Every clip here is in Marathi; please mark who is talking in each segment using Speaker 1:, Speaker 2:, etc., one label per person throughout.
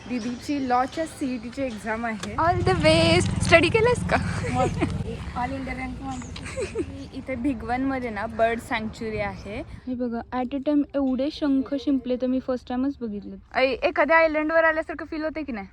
Speaker 1: दीदीची लॉच्या CETची एक्झाम आहे.
Speaker 2: All the best. स्टडी केलंस का?
Speaker 1: ऑल इंडिया रँक इथे भिगवणमध्ये ना बर्ड सँक्च्युरी आहे. हे बघा, ॲट अ टाइम एवढे शंख शिंपले तर मी फर्स्ट टाइमच बघितलं. एखाद्या आयलंडवर आल्यासारखं फील होते की नाही?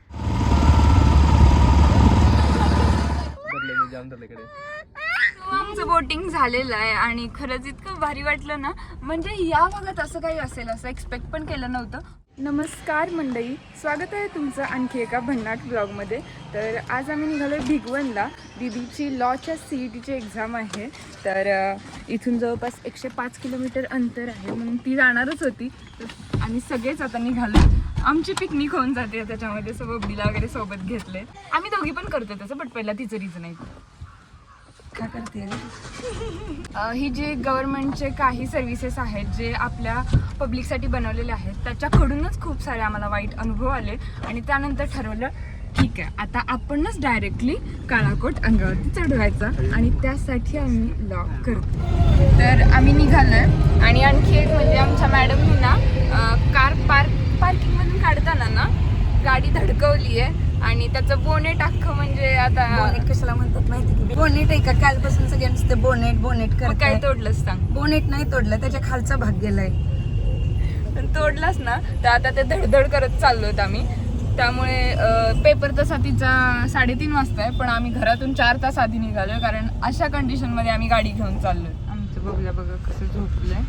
Speaker 1: आमचं बोटिंग झालेलं आहे आणि खरंच इतकं भारी वाटलं ना. म्हणजे या भागात असं काही असेल असं एक्सपेक्ट पण केलं नव्हतं. नमस्कार मंडळी, स्वागत आहे तुमचं आणखी एका भन्नाट ब्लॉगमध्ये. तर आज आम्ही निघालो आहे भिगवणला. दीदीची लॉच्या CETची एक्झाम आहे. तर इथून जवळपास 105 किलोमीटर अंतर आहे, म्हणून ती जाणारच होती. आणि सगळेच आता निघालो. आमची पिकनिक होऊन जाते त्याच्यामध्ये. बबडीला वगैरे सोबत घेतले. आम्ही दोघी पण करतो त्याचं, बट पहिला तिचं रिझन आहे. काय करते ही जे गव्हर्नमेंटचे काही सर्व्हिसेस आहेत जे आपल्या पब्लिकसाठी बनवलेले आहेत, त्याच्याकडूनच खूप सारे आम्हाला वाईट अनुभव आले. आणि त्यानंतर ठरवलं ठीक आहे, आता आपणच डायरेक्टली काळाकोट अंगावरती चढवायचा. आणि त्यासाठी आम्ही लॉ करतो. तर आम्ही निघालोय. आणि आणखी एक म्हणजे आमच्या मॅडमनी ना कार पार्किंगमधून काढताना ना गाडी धडकवली आहे. आणि त्याचं बोनेट अख्खं म्हणजे आता
Speaker 2: बोनेट कशाला म्हणतात माहिती की? बोनेट आहे का? कालपासून सगळे नुसते बोनेट करत.
Speaker 1: काय तोडलंच सांग?
Speaker 2: बोनेट नाही तोडलं, त्याच्या खालचा भाग गेलाय.
Speaker 1: पण तोडलाच ना, तर आता ते धडधड करत चाललोत आम्ही. त्यामुळे पेपर तसा तिचा 3:30 वाजता आहे, पण आम्ही घरातून 4 तास आधी निघालोय. कारण अशा कंडिशनमध्ये आम्ही गाडी घेऊन चाललोय. आमचं बघूया बघा कसं झोपलंय.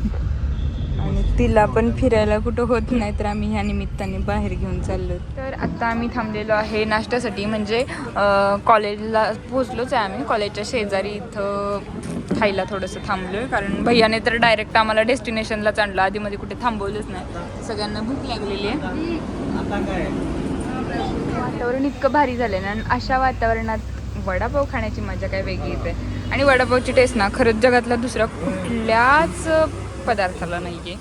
Speaker 1: आणि तिला पण फिरायला कुठं होत नाही, तर आम्ही ह्या निमित्ताने बाहेर घेऊन चाललो. तर आता आम्ही थांबलेलो आहे नाश्त्यासाठी. म्हणजे कॉलेजला पोहोचलोच आहे आम्ही. कॉलेजच्या शेजारी इथं खायला थोडंसं थांबलो आहे, कारण भैयाने तर डायरेक्ट आम्हाला डेस्टिनेशनलाच आणलं. आधीमध्ये कुठे थांबवलंच नाही. सगळ्यांना भूक लागलेली आहे. वातावरण इतकं भारी झालं ना, आणि अशा वातावरणात वडापाव खाण्याची मजा काय वेगळी येते. आणि वडापावची टेस्ट ना खरंच जगातला दुसऱ्या कुठल्याच पदार्थाला नाही आहे.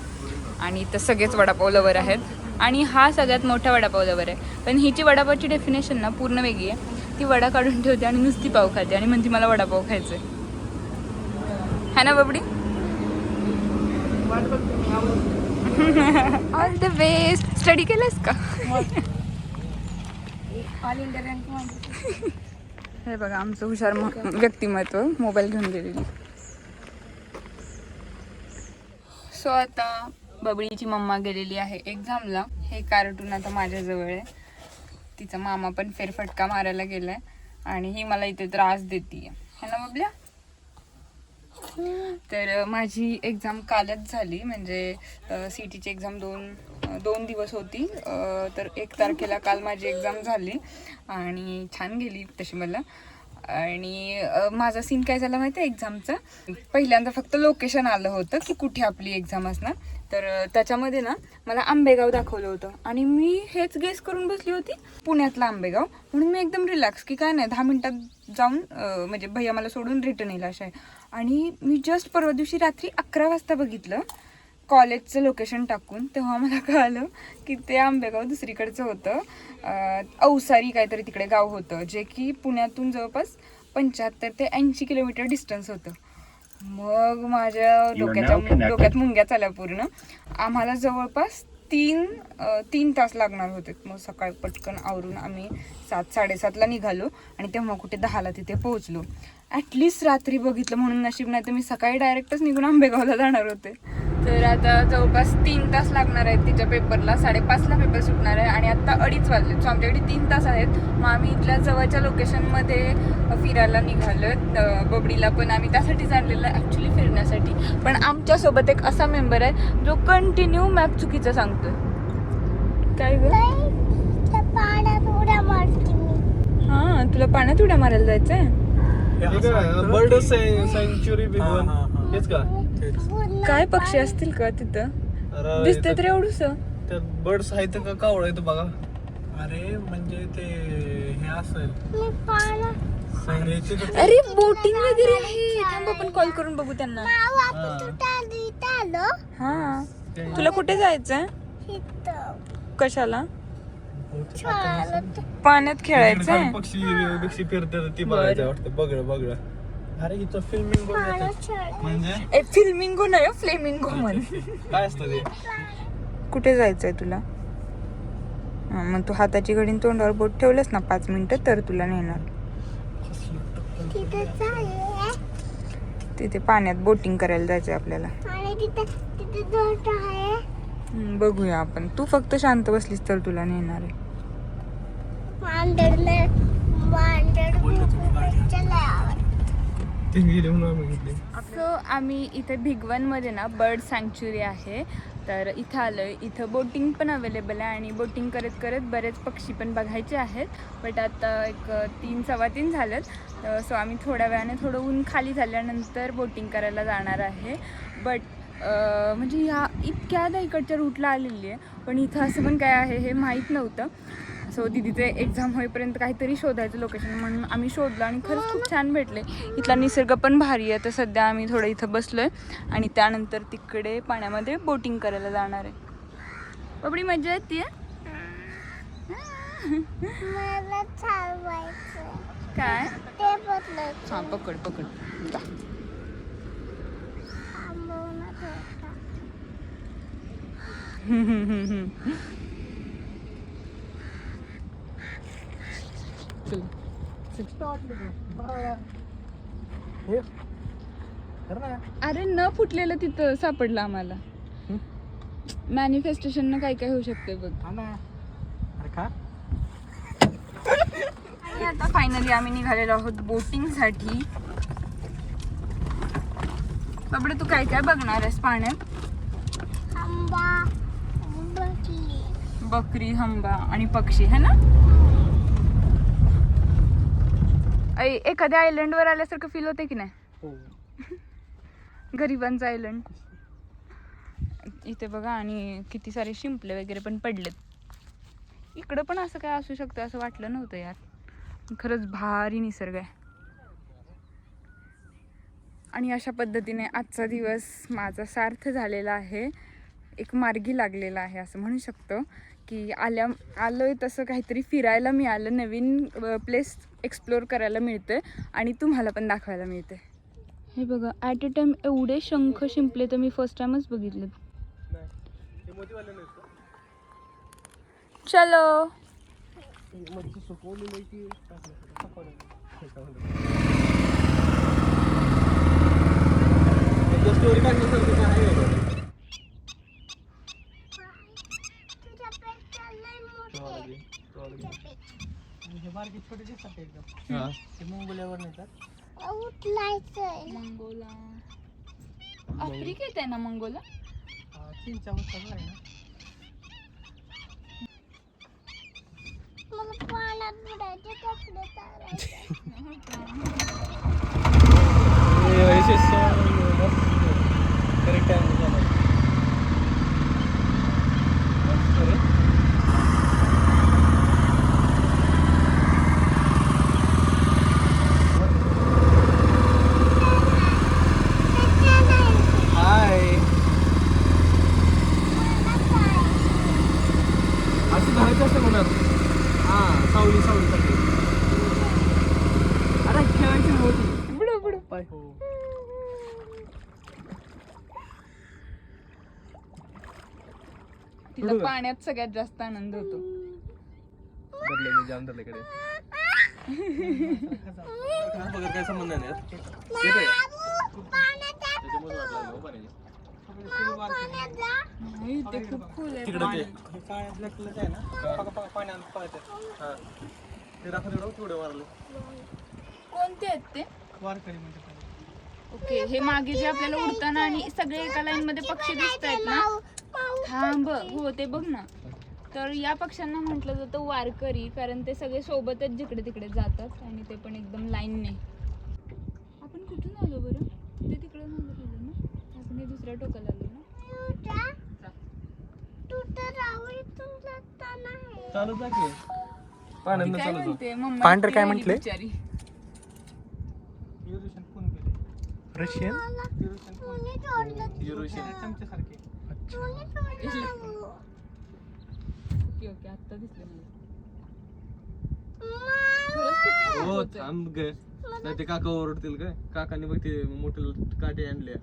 Speaker 1: आणि इथं सगळेच वडापाव लवर आहेत. आणि हा सगळ्यात मोठा वडापाव लवर आहे. पण हिची वडापावची डेफिनेशन ना पूर्ण वेगळी आहे. ती वडा काढून ठेवते आणि नुसती पाव खाते आणि म्हणते मला वडापाव खायचं आहे ना बबडी? All the best. स्टडी केलंस का?
Speaker 2: All India rank.
Speaker 1: हे बघा आमचं हुशार व्यक्तिमत्व मोबाईल घेऊन गेलेली. सो आता बबडीची मम्मा गेलेली आहे एक्झामला. हे कार्टून आता माझ्याजवळ आहे. तिचा मामा पण फेरफटका मारायला गेलाय आणि ही मला इथे त्रास देते है ना बबल्या? तर माझी एक्झाम कालच झाली. म्हणजे CETची एक्झाम दोन दिवस होती. तर 1 तारखेला काल माझी एक्झाम झाली आणि छान गेली तशी मला. आणि माझा सीन काय झाला माहिती आहे एक्झामचा? पहिल्यांदा फक्त लोकेशन आलं होतं की कुठे आपली एक्झाम असणार. तर त्याच्यामध्ये ना मला आंबेगाव दाखवलं होतं आणि मी हेच गेस करून बसली होती पुण्यातला आंबेगाव. म्हणून मी एकदम रिलॅक्स की काय नाही 10 मिनिटात जाऊन म्हणजे भैया मला सोडून रिटर्न येईल अशा आहे. आणि मी जस्ट परवा दिवशी रात्री 11 वाजता बघितलं कॉलेजचं लोकेशन टाकून, तेव्हा मला कळालं की ते आंबेगाव दुसरीकडचं होतं. अवसारी काहीतरी तिकडे गाव होतं, जे की पुण्यातून जवळपास 75 ते 80 किलोमीटर डिस्टन्स होतं. मग माझ्या डोक्यात मुंग्या चाल्या पूर्ण. आम्हाला जवळपास 3 तास लागणार होते. मग सकाळी पटकन आवरून आम्ही 7-7:30ला निघालो आणि तेव्हा कुठे 10ला तिथे पोहोचलो. ॲटलिस्ट रात्री बघितलं म्हणून नशीब, नाही तर मी सकाळी डायरेक्टच निघून आंबेगावला जाणार होते. तर आता जवळपास 3 तास लागणार आहेत तिच्या पेपरला. 5:30ला पेपर सुटणार आहे आणि आत्ता 2:30 वाजले. सो आमच्याकडे 3 तास आहेत. मग आम्ही इथल्या जवळच्या लोकेशनमध्ये फिरायला निघालो. बबडीला पण आम्ही त्यासाठीच आणलेलं आहे, ॲक्च्युली फिरण्यासाठी. पण आमच्यासोबत एक असा मेंबर आहे जो कंटिन्यू मॅप चुकीचं सांगतोय. काय ग? हां, तुला पाण्यात उड्या मारायला जायचंय?
Speaker 3: बर्ड सँक्च्युरी भिगवण हेच का?
Speaker 1: काय पक्षी असतील का तिथं? दिसते तर एवढूस.
Speaker 3: त्यात बर्ड्स आहेत का कावळं आहेत बघा? अरे म्हणजे ते हे असेल.
Speaker 1: अरे बोटिंग वगैरे आहे. थांब आपण कॉल करून बघू त्यांना. हा, तुला कुठे जायचंय? कशाला? पाण्यात खेळायचंय?
Speaker 3: पक्षी फिरतात ती बघायचं वाटतं. बघ अरे इथं फिल्मिंगो म्हणजे
Speaker 1: फिल्मिंगो नाही, फ्लेमिंगो म्हण.
Speaker 3: काय असतं ते?
Speaker 1: कुठे जायचंय तुला? मग तू हाताची घडी तोंडावर बोट ठेवलंस ना 5 मिनिटं तर तुला नेणार. तिथे पाण्यात बोटिंग करायला जायचं आपल्याला. बघूया आपण. तू फक्त शांत बसलीस तर तुला नेणार आहे. सो आम्ही इथे भिगवणमध्ये ना बर्ड सँक्च्युरी आहे, तर इथं आलोय. इथं बोटिंग पण अवेलेबल आहे आणि बोटिंग करत करत बरेच पक्षी पण बघायचे आहेत. बट आता एक 3-3:15 झालेत. सो आम्ही थोड्या वेळाने थोडं ऊन खाली झाल्यानंतर बोटिंग करायला जाणार आहे. बट म्हणजे ह्या इतक्यादा इकडच्या रूटला आलेली आहे, पण इथं असं पण काय आहे हे माहीत नव्हतं. सो दीदीचे एक्झाम होईपर्यंत काहीतरी शोधायचं लोकेशन म्हणून आम्ही शोधलं आणि खरंच खूप छान भेटले. इथला निसर्ग पण भारी आहे. तर सध्या आम्ही थोडं इथं बसलो आहे आणि त्यानंतर तिकडे पाण्यामध्ये बोटिंग करायला जाणार आहे. बबडी मजा येते काय? हां पकड पकड जा. अरे न फुटलेलं तिथं सापडलं आम्हाला. मॅनिफेस्टेशन काय काय होऊ शकते बघ. आणि आता फायनली आम्ही निघालेलो आहोत बोटिंग साठी. बाबडे तू काय काय बघणार आहेस पाण्यात? बकरी, हंबा आणि पक्षी है ना. एखाद्या आयलंड वर आल्यासारखं फील होते की नाही? गरीबांचा आयलंड. इथे बघा आणि किती सारे शिंपले वगैरे पण पडलेत. इकडं पण असं काय असू शकतं असं वाटलं नव्हतं यार. खरंच भारी निसर्ग आहे. आणि अशा पद्धतीने आजचा दिवस माझा सार्थ झालेला आहे. एक मार्गी लागलेला आहे असं म्हणू शकतो की आलोय तसं काहीतरी फिरायला मिळालं, नवीन प्लेस एक्सप्लोअर करायला मिळतं आणि तुम्हाला पण दाखवायला मिळते. हे बघा ॲट अ टाइम एवढे शंख शिंपले तर मी फर्स्ट टाइमच बघितले. चलो
Speaker 3: स्टोरी काढण्यासारखं काय आहे? हे बारकी छोटे दिसतात एकदम. ते मंगोल्यावर नेतात.
Speaker 1: मंगोला आफ्रिकेत आहे ना मंगोला.
Speaker 3: चीनच्या वस्तावर आहे ना.
Speaker 1: तिला पाण्यात सगळ्यात जास्त आनंद होतो.
Speaker 3: काय संबंध नाही.
Speaker 1: ते खूप खोल आहे. कोणते आहेत ते? ओके, हे मागे जे आपल्याला उडताना आणि सगळे एका लाईन मध्ये पक्षी दिसत आहेत ना. थांब, हो ते बघ ना. तर या पक्ष्यांना म्हटलं जातं वारकरी, कारण ते सगळे सोबतच जिकडे तिकडे जातात आणि ते पण एकदम लाईनने. आपण कुठून आलो बरं? ते तिकडे नव्हतं ना, आपण हे दुसऱ्या टोकाला आलो ना.
Speaker 3: चालू जा की. पाण्यात
Speaker 1: काय
Speaker 3: चालू
Speaker 1: म्हणते मम्मा?
Speaker 3: पांढरं काय
Speaker 1: राहिली
Speaker 3: म्हटले?
Speaker 1: बिचारी.
Speaker 3: रशियन
Speaker 1: ओके ओके, आता दिसलं मला.
Speaker 3: हो थांब ग. नाही ते काका ओरडतील काय. काकाने बघ ते मोठे काटे आणले.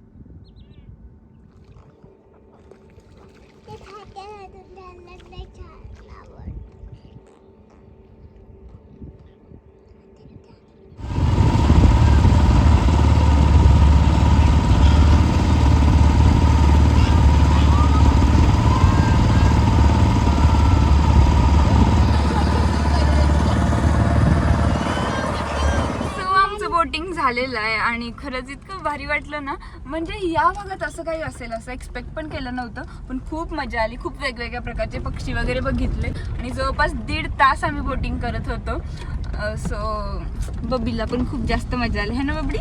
Speaker 1: आलेला आहे आणि खरंच इतकं भारी वाटलं ना. म्हणजे या भागात असं काही असेल असं एक्सपेक्ट पण केलं नव्हतं, पण खूप मजा आली. खूप वेगवेगळ्या प्रकारचे पक्षी वगैरे बघितले आणि जवळपास 1.5 तास आम्ही बोटिंग करत होतो. सो बबीला पण खूप जास्त मजा आली है ना बबडी.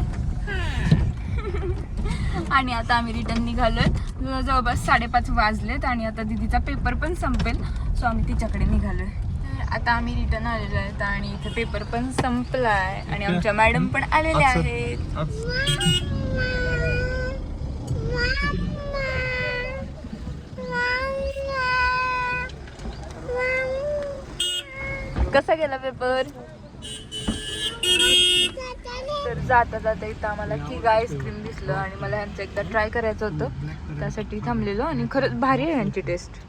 Speaker 1: आणि आता आम्ही रिटर्न निघालोय. जवळपास 5:30 वाजलेत आणि आता दीदीचा पेपर पण संपेल, सो आम्ही तिच्याकडे निघालोय. आता आम्ही रिटर्न आलेलो आहेत आणि इथे पेपर पण संपला आहे आणि आमच्या मॅडम पण आलेल्या आहेत. कसा गेला पेपर? तर जाता जाता इथं आम्हाला किग आईस्क्रीम दिसलं आणि मला ह्यांचं एकदा ट्राय करायचं होतं, त्यासाठी थांबलेलो. आणि खरंच भारी आहे ह्यांची टेस्ट.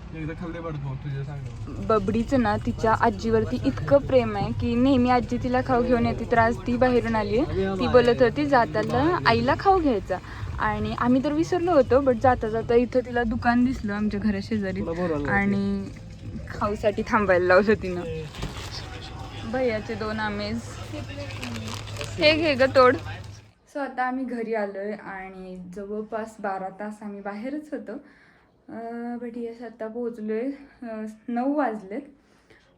Speaker 1: बबडीचं ना तिच्या आजीवरती इतकं प्रेम आहे की नेहमी आजी तिला खाऊ घेऊन येते. तर आज ती बाहेरून आली आहे. ती बोलत होती जाताना आईला खाऊ घ्यायचा आणि आम्ही तर विसरलो होतो, बट जाता जाता इथं तिला दुकान दिसलं आमच्या घराशेजारी आणि खाऊसाठी थांबायला लावलं तिनं. भैयाचे 2 आमेज हे घे ग तोड. सो आता आम्ही घरी आलोय आणि जवळपास 12 तास आम्ही बाहेरच होतो. बट यस आता पोहोचलोय. 9 वाजलेत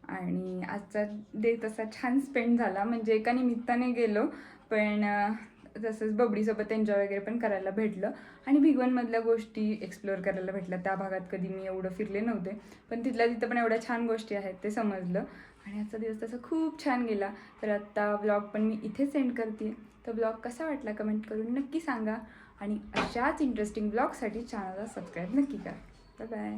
Speaker 1: आणि आजचा डे तसा छान स्पेंड झाला. म्हणजे एका निमित्ताने गेलो, पण तसंच बबडीसोबत एन्जॉय वगैरे पण करायला भेटलं आणि भिगवणमधल्या गोष्टी एक्सप्लोअर करायला भेटल्या. त्या भागात कधी मी एवढं फिरले नव्हते, पण तिथल्या तिथं पण एवढ्या छान गोष्टी आहेत ते समजलं आणि आजचा दिवस तसा खूप छान गेला. तर आता ब्लॉग पण मी इथे सेंड करते. तर ब्लॉग कसा वाटला कमेंट करून नक्की सांगा आणि अशाच इंटरेस्टिंग ब्लॉगसाठी चॅनलला सबस्क्राईब नक्की करा. Bye bye.